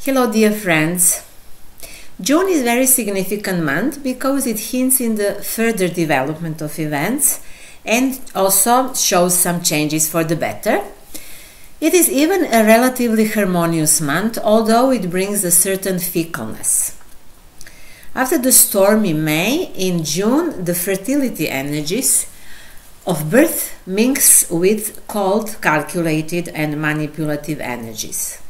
Hello dear friends. June is a very significant month because it hints in the further development of events and also shows some changes for the better. It is even a relatively harmonious month, although it brings a certain fickleness. After the stormy May, in June the fertility energies of birth mix with cold, calculated and manipulative energies.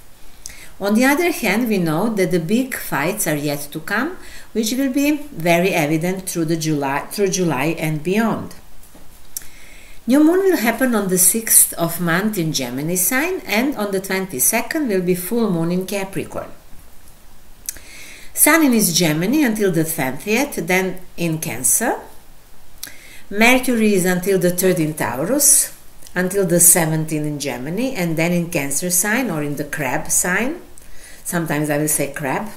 On the other hand, we know that the big fights are yet to come, which will be very evident through July and beyond. New moon will happen on the 6th of month in Gemini sign, and on the 22nd will be full moon in Capricorn. Sun is Gemini until the 20th, then in Cancer. Mercury is until the 3rd in Taurus, until the 17th in Gemini, and then in Cancer sign or in the Crab sign. Sometimes I will say Crab.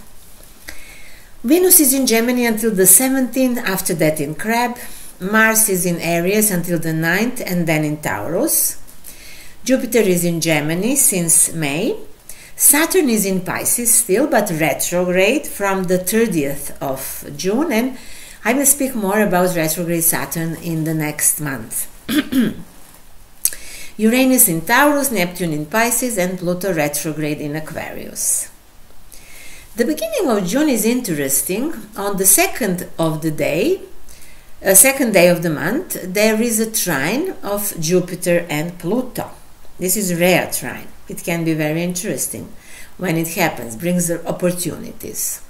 Venus is in Gemini until the 17th, after that in Crab. Mars is in Aries until the 9th and then in Taurus. Jupiter is in Gemini since May. Saturn is in Pisces still, but retrograde from the 30th of June, and I will speak more about retrograde Saturn in the next month. Uranus in Taurus, Neptune in Pisces, and Pluto retrograde in Aquarius. The beginning of June is interesting. On the second day of the month, there is a trine of Jupiter and Pluto. This is a rare trine. It can be very interesting when it happens, brings opportunities.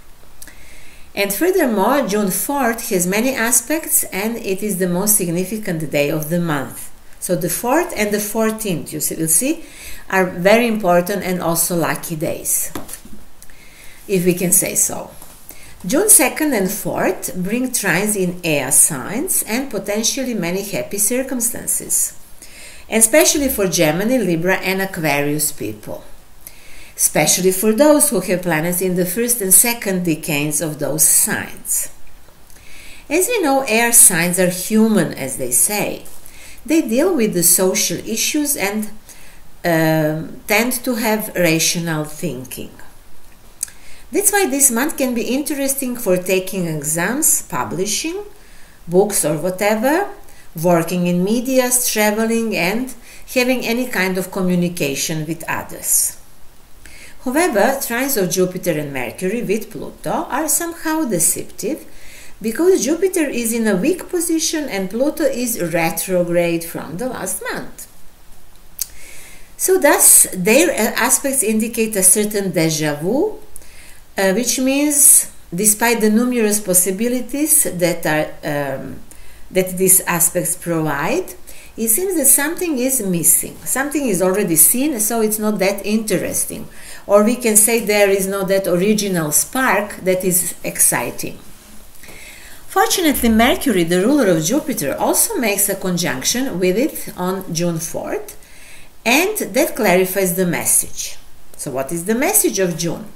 And furthermore, June 4th has many aspects, and it is the most significant day of the month. So the 4th and the 14th, you will see, are very important and also lucky days, if we can say so. June 2nd and 4th bring trines in air signs and potentially many happy circumstances, and especially for Gemini, Libra and Aquarius people, especially for those who have planets in the 1st and 2nd decades of those signs. As we know, air signs are human, as they say. They deal with the social issues and tend to have rational thinking. That's why this month can be interesting for taking exams, publishing, books or whatever, working in media, traveling and having any kind of communication with others. However, trines of Jupiter and Mercury with Pluto are somehow deceptive, because Jupiter is in a weak position and Pluto is retrograde from the last month. So thus, their aspects indicate a certain déjà vu, which means, despite the numerous possibilities that these aspects provide, it seems that something is missing. Something is already seen, so it's not that interesting. Or we can say there is no that original spark that is exciting. Fortunately, Mercury, the ruler of Jupiter, also makes a conjunction with it on June 4th, and that clarifies the message. So what is the message of June?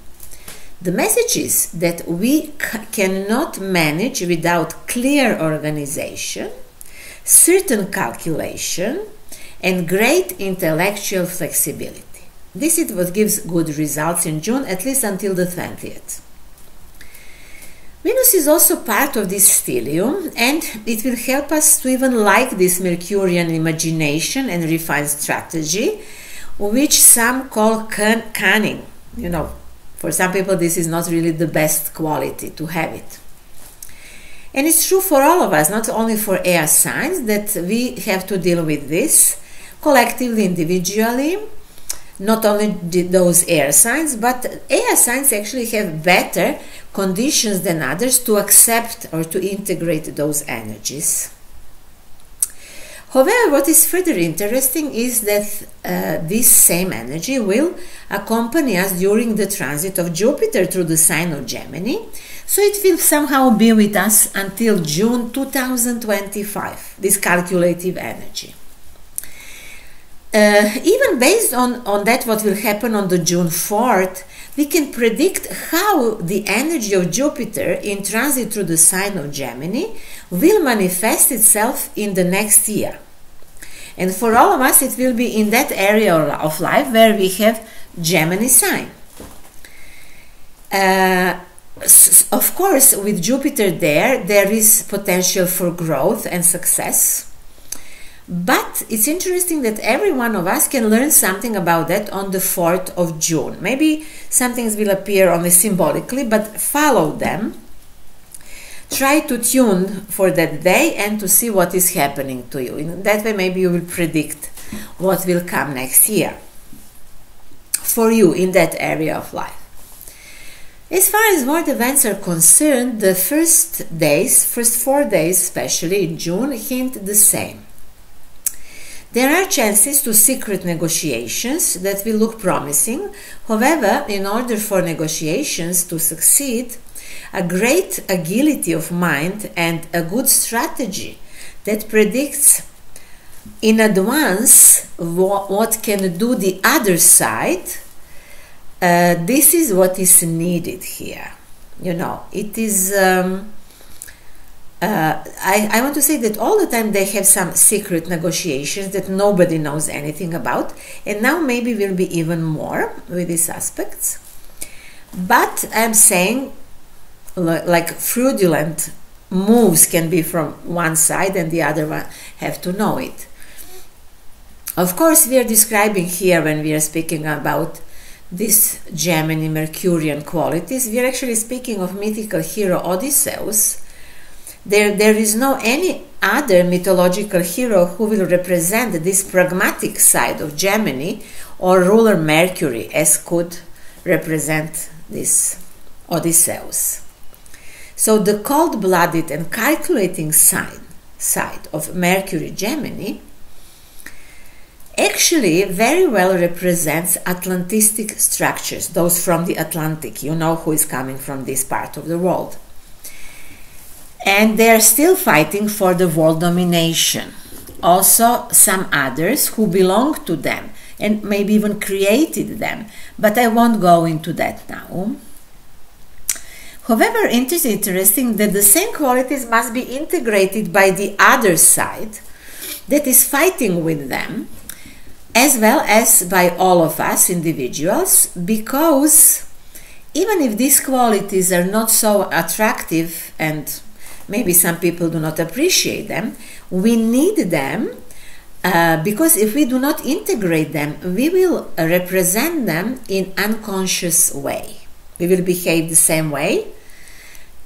The message is that we cannot manage without clear organization, certain calculation, and great intellectual flexibility. This is what gives good results in June, at least until the 20th. Venus is also part of this stellium, and it will help us to even like this Mercurian imagination and refined strategy, which some call cunning. You know, for some people this is not really the best quality to have it. And it's true for all of us, not only for air signs, that we have to deal with this collectively, individually. Not only those air signs, but air signs actually have better conditions than others to accept or to integrate those energies. However, what is further interesting is that this same energy will accompany us during the transit of Jupiter through the sign of Gemini, so it will somehow be with us until June 2025, this calculative energy. Even based on that, what will happen on the June 4th, we can predict how the energy of Jupiter in transit through the sign of Gemini will manifest itself in the next year. And for all of us, it will be in that area of life where we have Gemini sign. Of course, with Jupiter there is potential for growth and success. But it's interesting that every one of us can learn something about that on the 4th of June. Maybe some things will appear only symbolically, but follow them. Try to tune for that day and to see what is happening to you. In that way, maybe you will predict what will come next year for you in that area of life. As far as world events are concerned, the first 4 days, especially in June, hint the same. There are chances to secret negotiations that will look promising. However, in order for negotiations to succeed, a great agility of mind and a good strategy that predicts in advance what can do the other side, this is what is needed here. You know, it is... I want to say that all the time they have some secret negotiations that nobody knows anything about, and now maybe will be even more with these aspects. But I'm saying, like, fraudulent moves can be from one side and the other one have to know it. Of course, we are describing here, when we are speaking about these Gemini Mercurian qualities, we are actually speaking of mythical hero Odysseus. There is no any other mythological hero who will represent this pragmatic side of Gemini, or ruler Mercury, as could represent this Odysseus. So the cold-blooded and calculating side of Mercury Gemini actually very well represents Atlantistic structures, those from the Atlantic. You know who is coming from this part of the world. And they are still fighting for the world domination. Also some others who belong to them and maybe even created them, but I won't go into that now. However, it is interesting that the same qualities must be integrated by the other side that is fighting with them, as well as by all of us individuals, because even if these qualities are not so attractive and maybe some people do not appreciate them, we need them, because if we do not integrate them, we will represent them in unconscious way. We will behave the same way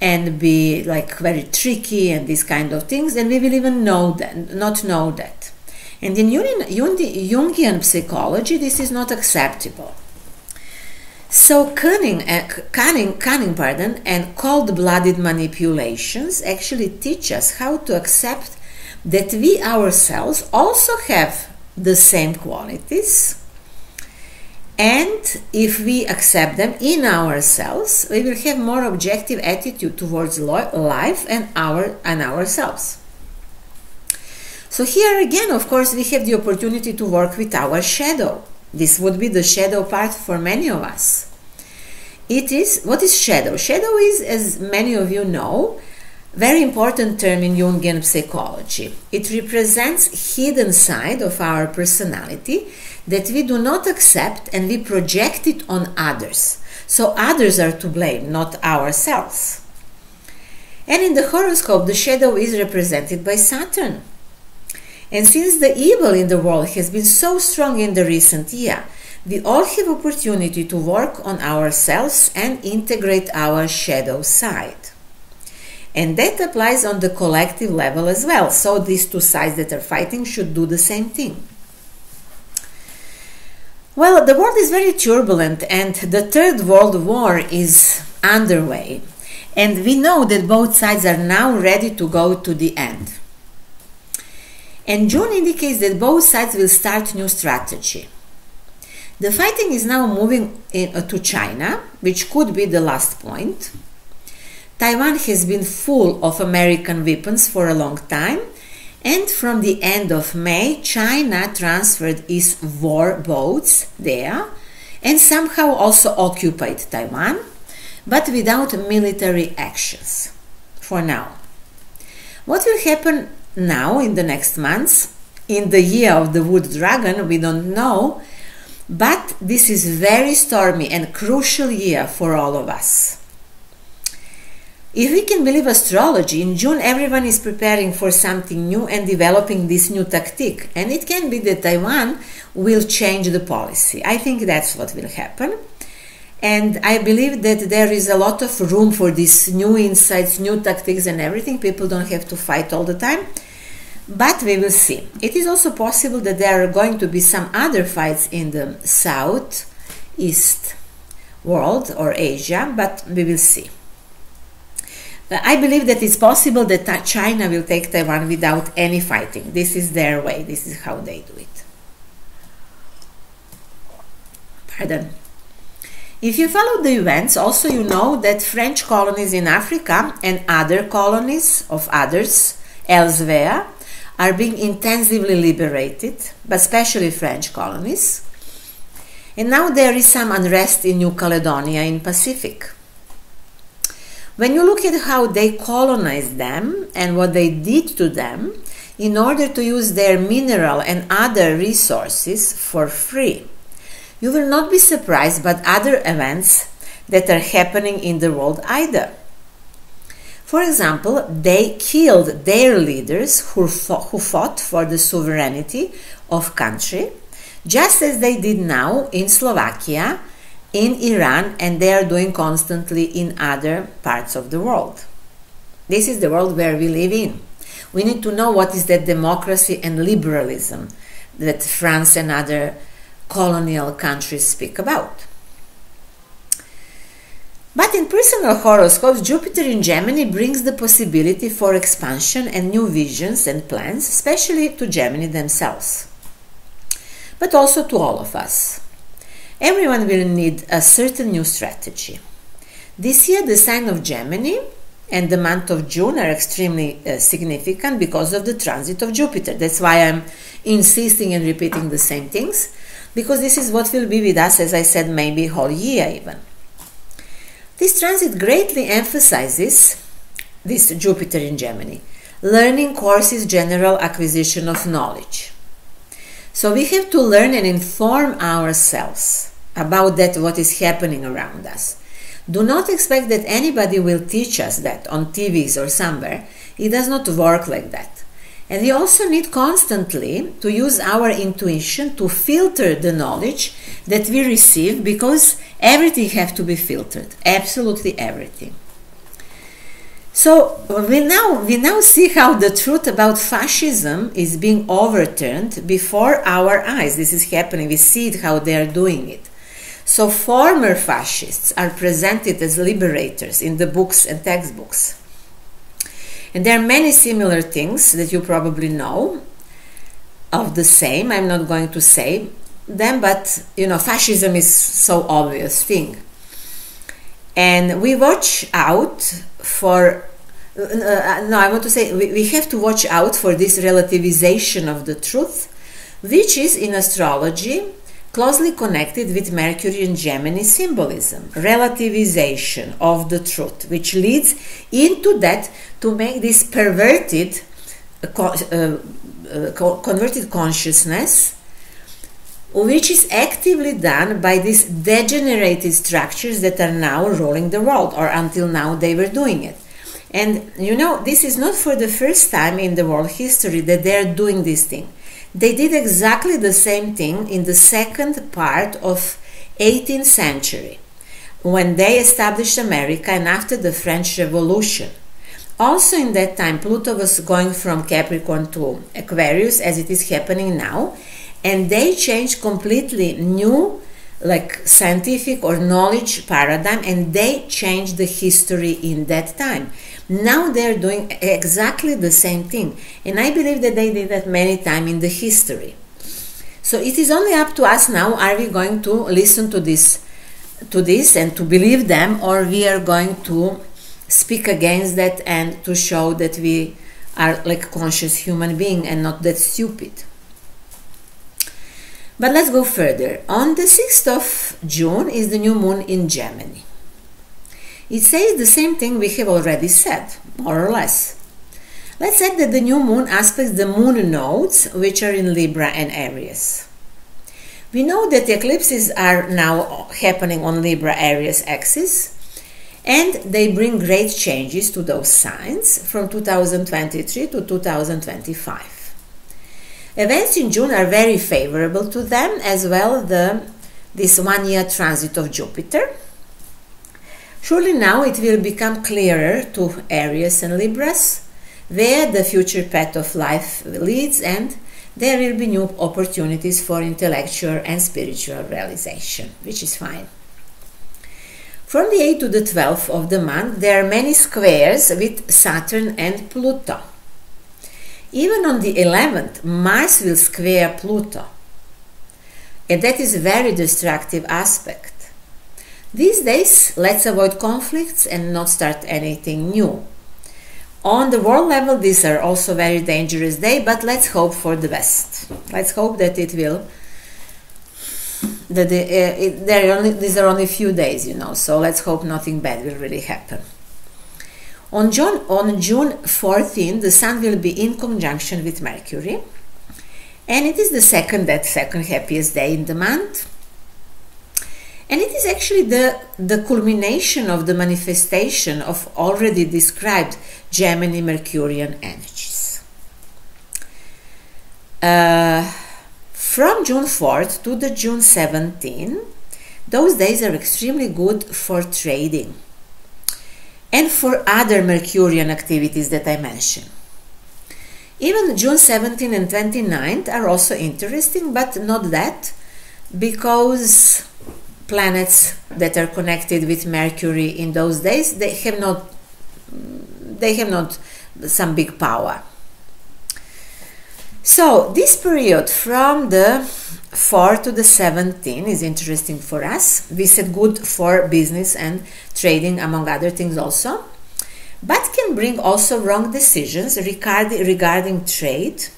and be like very tricky and these kind of things, and we will even not know that. And in Jungian psychology, this is not acceptable. So cunning, and cold-blooded manipulations actually teach us how to accept that we ourselves also have the same qualities, and if we accept them in ourselves, we will have more objective attitude towards life and ourselves. So here again, of course, we have the opportunity to work with our shadow. This would be the shadow part for many of us. What is shadow? Shadow is, as many of you know, very important term in Jungian psychology. It represents hidden side of our personality that we do not accept, and we project it on others. So others are to blame, not ourselves. And in the horoscope, the shadow is represented by Saturn. And since the evil in the world has been so strong in the recent year, we all have opportunity to work on ourselves and integrate our shadow side. And that applies on the collective level as well. So these two sides that are fighting should do the same thing. Well, the world is very turbulent, and the Third World War is underway. And we know that both sides are now ready to go to the end. And June indicates that both sides will start new strategy. The fighting is now moving to China, which could be the last point. Taiwan has been full of American weapons for a long time, and from the end of May, China transferred its war boats there and somehow also occupied Taiwan, but without military actions for now. What will happen now in the next months, in the year of the wood dragon, we don't know, But this is very stormy and crucial year for all of us. If we can believe astrology, in June everyone is preparing for something new and developing this new tactic. And it can be that Taiwan will change the policy. I think that's what will happen. And I believe that there is a lot of room for these new insights, new tactics and everything. People don't have to fight all the time. But we will see. It is also possible that there are going to be some other fights in the southeast world or Asia, but we will see. I believe that it's possible that China will take Taiwan without any fighting. This is their way. This is how they do it. Pardon. If you follow the events, also you know that French colonies in Africa and other colonies of others elsewhere are being intensively liberated, but especially French colonies. And now there is some unrest in New Caledonia in Pacific. When you look at how they colonized them and what they did to them in order to use their mineral and other resources for free, you will not be surprised by other events that are happening in the world either. For example, they killed their leaders who fought for the sovereignty of country, just as they did now in Slovakia, in Iran, and they are doing constantly in other parts of the world. This is the world where we live in. We need to know what is that democracy and liberalism that France and other colonial countries speak about. But in personal horoscopes, Jupiter in Gemini brings the possibility for expansion and new visions and plans, especially to Gemini themselves, but also to all of us. Everyone will need a certain new strategy. This year, the sign of Gemini and the month of June are extremely significant because of the transit of Jupiter. That's why I'm insisting and repeating the same things, because this is what will be with us, as I said, maybe whole year even. This transit greatly emphasizes this Jupiter in Gemini. Learning courses, general acquisition of knowledge. So we have to learn and inform ourselves about that, what is happening around us. Do not expect that anybody will teach us that on TVs or somewhere. It does not work like that. And we also need constantly to use our intuition to filter the knowledge that we receive, because everything has to be filtered, absolutely everything. So we now see how the truth about fascism is being overturned before our eyes. This is happening. We see it, how they are doing it. So former fascists are presented as liberators in the books and textbooks. And there are many similar things that you probably know of the same. I'm not going to say them, but you know, fascism is so obvious thing. And we watch out for, I want to say we have to watch out for this relativization of the truth, which is in astrology closely connected with Mercury and Gemini symbolism. Relativization of the truth, which leads into that to make this perverted, converted consciousness, which is actively done by these degenerated structures that are now ruling the world, or until now they were doing it. And you know, this is not for the first time in the world history that they are doing this thing. They did exactly the same thing in the second part of 18th century, when they established America and after the French Revolution. Also in that time, Pluto was going from Capricorn to Aquarius, as it is happening now, and they changed completely new, like scientific or knowledge paradigm, and they changed the history in that time. Now they're doing exactly the same thing, and I believe that they did that many times in the history. So it is only up to us now, are we going to listen to this and to believe them, or we are going to speak against that and to show that we are like conscious human being and not that stupid. But let's go further. On the 6th of June is the new moon in Gemini. It says the same thing we have already said, more or less. Let's say that the new moon aspects the moon nodes, which are in Libra and Aries. We know that eclipses are now happening on Libra Aries axis, and they bring great changes to those signs from 2023 to 2025. Events in June are very favorable to them, as well this 1 year transit of Jupiter. Surely now it will become clearer to Aries and Libras where the future path of life leads, and there will be new opportunities for intellectual and spiritual realization, which is fine. From the 8th to the 12th of the month, there are many squares with Saturn and Pluto. Even on the 11th, Mars will square Pluto, and that is a very destructive aspect. These days, let's avoid conflicts and not start anything new. On the world level, these are also very dangerous days, but let's hope for the best. Let's hope that it will. These are only a few days, so let's hope nothing bad will really happen. On June 14th, the Sun will be in conjunction with Mercury, and it is the second happiest day in the month. And it is actually the culmination of the manifestation of already described Gemini Mercurian energies. From June 4th to the June 17th, those days are extremely good for trading and for other Mercurian activities that I mentioned. Even June 17th and 29th are also interesting, but not that, because planets that are connected with Mercury in those days, they have not some big power. So this period from the 4th to the 17th is interesting for us. We said good for business and trading, among other things also, but can bring also wrong decisions regarding trade,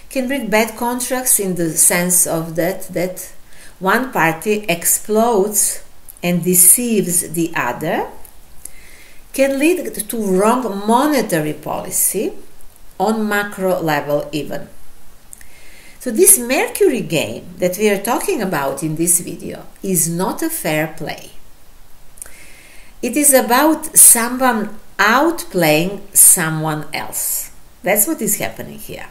can bring bad contracts in the sense of that one party explodes and deceives the other, can lead to wrong monetary policy on macro level even. So this Mercury game that we are talking about in this video is not a fair play. It is about someone outplaying someone else. That's what is happening here.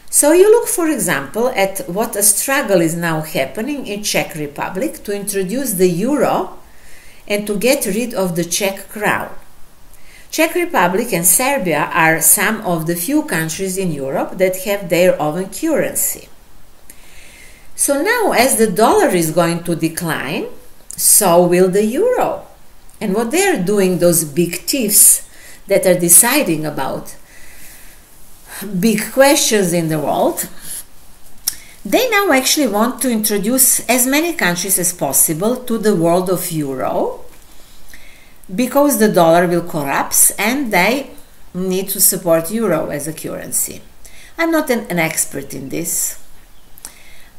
So you look, for example, at what a struggle is now happening in Czech Republic to introduce the euro and to get rid of the Czech crown. Czech Republic and Serbia are some of the few countries in Europe that have their own currency. So now, as the dollar is going to decline, so will the euro. And what they are doing, those big thieves that are deciding about big questions in the world, they now actually want to introduce as many countries as possible to the world of euro, because the dollar will collapse and they need to support euro as a currency. I'm not an expert in this,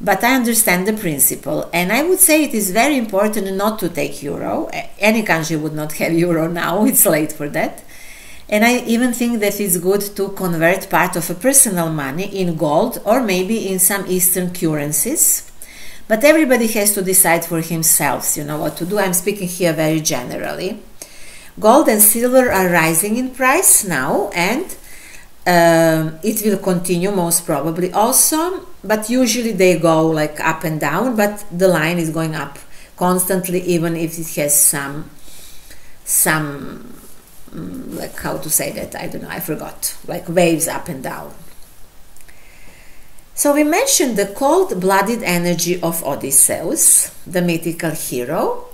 but I understand the principle, and I would say it is very important not to take euro. Any country would not have euro now, it's late for that. And I even think that it's good to convert part of a personal money in gold or maybe in some Eastern currencies. But everybody has to decide for himself, what to do. I'm speaking here very generally. Gold and silver are rising in price now, and it will continue most probably also, but usually they go like up and down, but the line is going up constantly, even if it has some like, how to say that, I don't know, I forgot, like waves up and down. So we mentioned the cold-blooded energy of Odysseus, the mythical hero,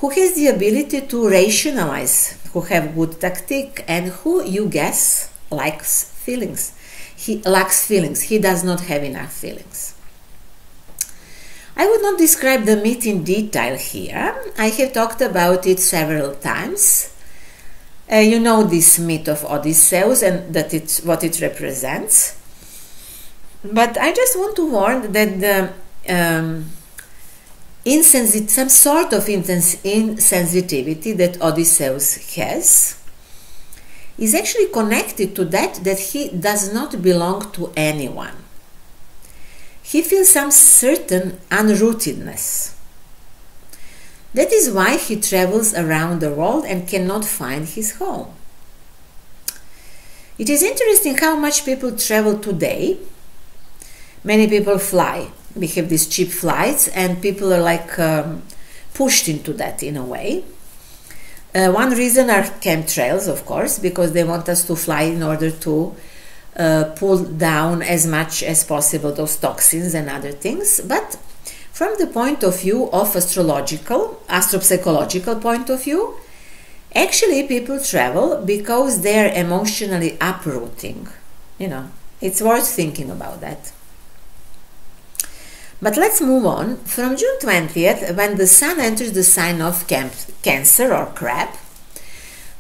who has the ability to rationalize, who have good tactic, and who, you guess, lacks feelings. He lacks feelings. He does not have enough feelings. I would not describe the myth in detail here. I have talked about it several times. You know this myth of Odysseus and what it represents. But I just want to warn that the some sort of insensitivity that Odysseus has is actually connected to that he does not belong to anyone. he feels some certain unrootedness. That is why he travels around the world and cannot find his home. It is interesting how much people travel today. Many people fly. We have these cheap flights and people are like pushed into that in a way. One reason are chemtrails, of course, because they want us to fly in order to pull down as much as possible those toxins and other things. But from the point of view of astropsychological point of view, actually people travel because they are emotionally uprooting. You know, it's worth thinking about that. But let's move on. From June 20th, when the Sun enters the sign of Cancer or Crab,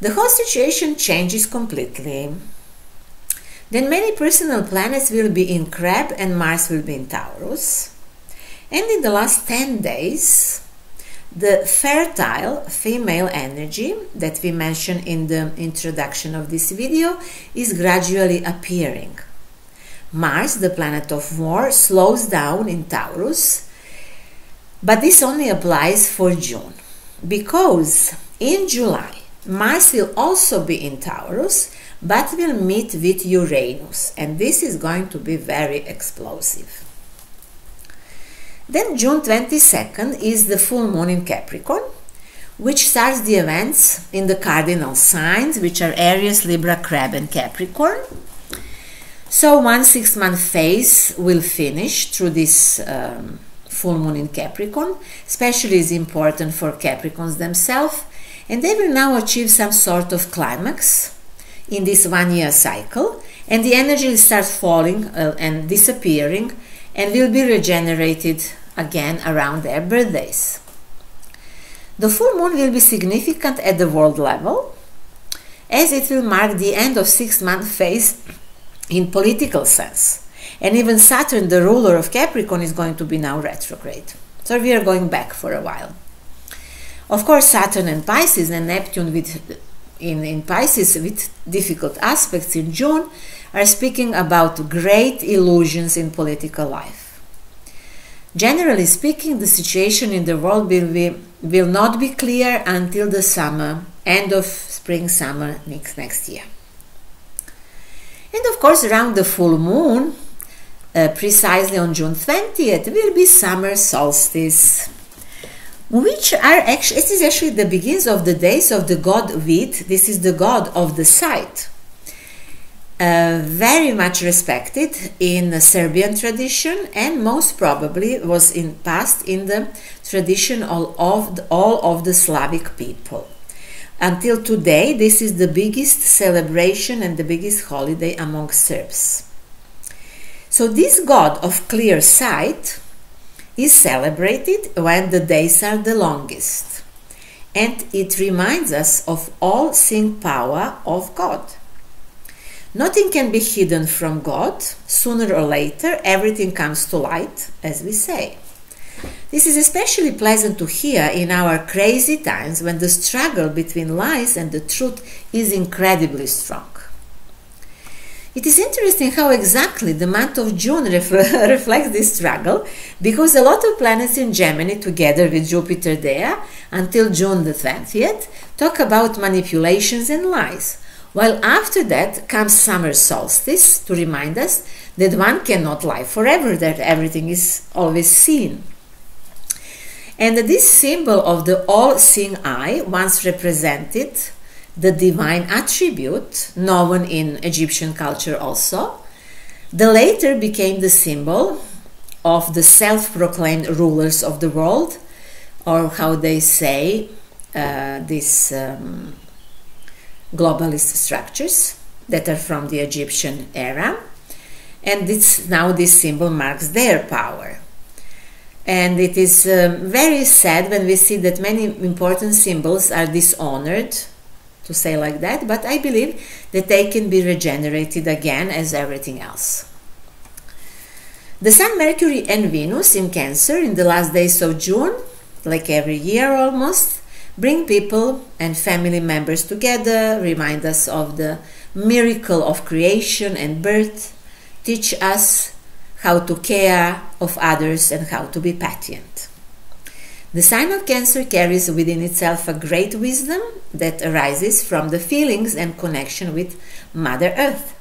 the whole situation changes completely. Then many personal planets will be in Crab and Mars will be in Taurus. And in the last 10 days, the fertile female energy that we mentioned in the introduction of this video is gradually appearing. Mars, the planet of war, slows down in Taurus, but this only applies for June, because in July, Mars will also be in Taurus, but will meet with Uranus, and this is going to be very explosive. Then June 22nd is the full moon in Capricorn, which starts the events in the cardinal signs, which are Aries, Libra, Crab, and Capricorn. So one 6-month phase will finish through this full moon in Capricorn. Especially is important for Capricorns themselves, and they will now achieve some sort of climax in this 1-year cycle, and the energy will start falling and disappearing and will be regenerated again around their birthdays. The full moon will be significant at the world level, as it will mark the end of 6-month phase in political sense. And even Saturn, the ruler of Capricorn, is going to be now retrograde. So we are going back for a while. Of course, Saturn and Pisces and Neptune in Pisces with difficult aspects in June are speaking about great illusions in political life. Generally speaking, the situation in the world will not be clear until the summer, end of spring-summer next year. And of course, around the full moon, precisely on June 20th, will be summer solstice, which are actually, it is actually the beginnings of the days of the god Vid. This is the god of the sight. Very much respected in Serbian tradition, and most probably was past in the tradition of all of the Slavic people. Until today, this is the biggest celebration and the biggest holiday among Serbs. So this god of clear sight is celebrated when the days are the longest, and it reminds us of all-seeing power of God. Nothing can be hidden from God. Sooner or later, everything comes to light, as we say. This is especially pleasant to hear in our crazy times when the struggle between lies and the truth is incredibly strong. It is interesting how exactly the month of June reflects this struggle, because a lot of planets in Gemini, together with Jupiter there, until June the 20th, talk about manipulations and lies, while after that comes summer solstice to remind us that one cannot lie forever, that everything is always seen. And this symbol of the all-seeing eye once represented the divine attribute known in Egyptian culture also. The later became the symbol of the self-proclaimed rulers of the world, or how they say, these globalist structures that are from the Egyptian era. And now this symbol marks their power. And it is very sad when we see that many important symbols are dishonored, to say like that, but I believe that they can be regenerated again as everything else. The Sun, Mercury and Venus in Cancer in the last days of June, like every year almost, bring people and family members together, remind us of the miracle of creation and birth, teach us how to care of others, and how to be patient. The sign of Cancer carries within itself a great wisdom that arises from the feelings and connection with Mother Earth,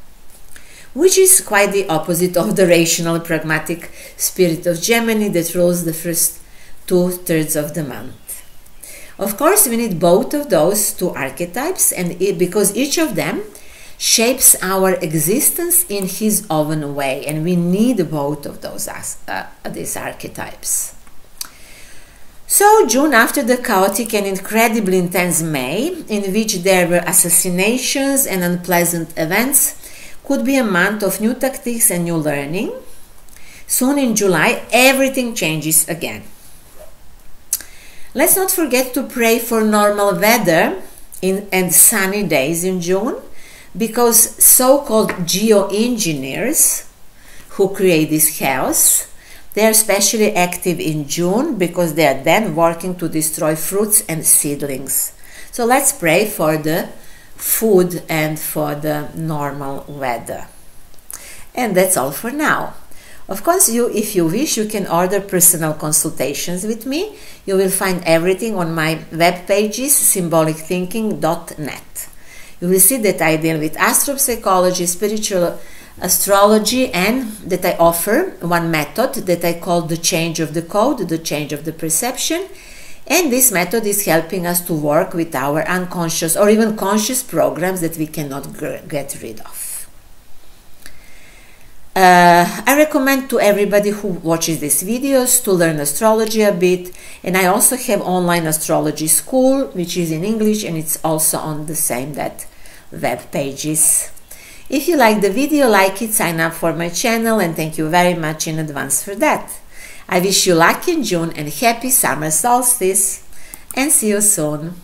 which is quite the opposite of the rational, pragmatic spirit of Gemini that rules the first 2/3 of the month. Of course, we need both of those two archetypes, and because each of them shapes our existence in his own way, and we need both of these archetypes. So June, after the chaotic and incredibly intense May, in which there were assassinations and unpleasant events, could be a month of new tactics and new learning. Soon in July, everything changes again. Let's not forget to pray for normal weather and sunny days in June, because so-called geoengineers who create this chaos, they are especially active in June because they are then working to destroy fruits and seedlings. So let's pray for the food and for the normal weather. And that's all for now. Of course, if you wish, you can order personal consultations with me. You will find everything on my web pages, symbolicthinking.net. You will see that I deal with astropsychology, spiritual astrology, and that I offer one method that I call the change of the code, the change of the perception. And this method is helping us to work with our unconscious or even conscious programs that we cannot get rid of. I recommend to everybody who watches these videos to learn astrology a bit, and I also have online astrology school, which is in English, and it's also on the same web pages. If you like the video, like it, sign up for my channel, and thank you very much in advance for that. I wish you luck in June and happy summer solstice, and see you soon.